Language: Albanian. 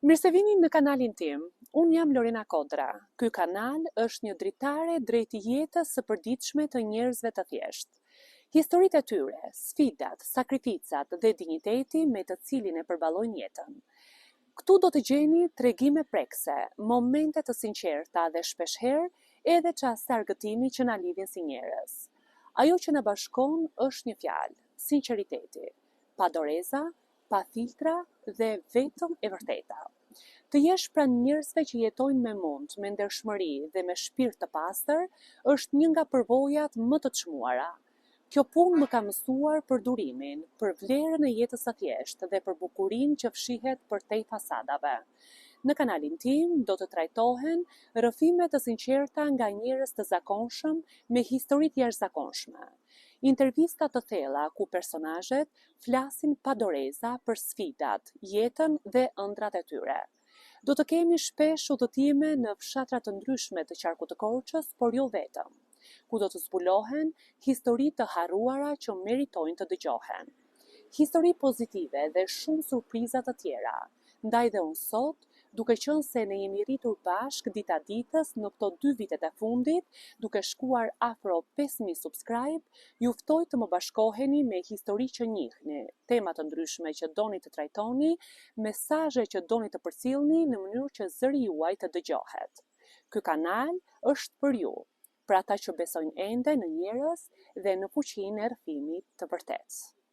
Mirë se vini në kanalin tim. Unë jam Lorena Kodra. Ky kanal është një dritare drejt jetës së përditshme të njerëzve të thjeshtë. Historitë e tyre, sfidat, sakrificat dhe digniteti me të cilin e përballojnë jetën. Këtu do të gjeni tregime prekse, momente të sinqerta dhe shpeshherë edhe çaste argëtimi që na lidhin si njerëz. Ajo që na bashkon është një fjalë, sinqeriteti, pa doreza, pa filtra dhe vetëm e vërteta. Të jesh pranë njerëzve që jetojnë me mund, me ndershmëri dhe me shpirt të pastër është një nga përvojat më të çmuara. Kjo punë më ka mësuar për durimin, për vlerën e jetës së thjeshtë dhe për bukurinë që fshihet përtej fasadave. Në kanalin tim do të trajtohen rrëfime të sinqerta nga njerëz të zakonshëm me histori të jashtëzakonshme. Intervista të thella ku personazhet flasin pa doreza për sfidat, jetën dhe ëndrat e tyre. Do të kemi shpesh udhëtime në fshatra të ndryshme të qarkut të Korçës, por jo vetëm, ku do të zbulohen histori të harruara që meritojnë të dëgjohen. Histori pozitive dhe shumë surpriza të tjera. Ndaj dhe unë sot, duke qenë se ne jemi rritur bashkë dita ditës në këto 2 vitet e fundit, duke shkuar afro 5.000 subscribe, ju ftoj të më bashkoheni me histori që njihni, tema të ndryshme që doni të trajtoni, mesazhe që doni të përcjellni në mënyrë që zëri juaj të dëgjohet. Ky kanal është për ju, për ata që besojnë ende në njerëz dhe në fuqinë e rrëfimit të vërtetë.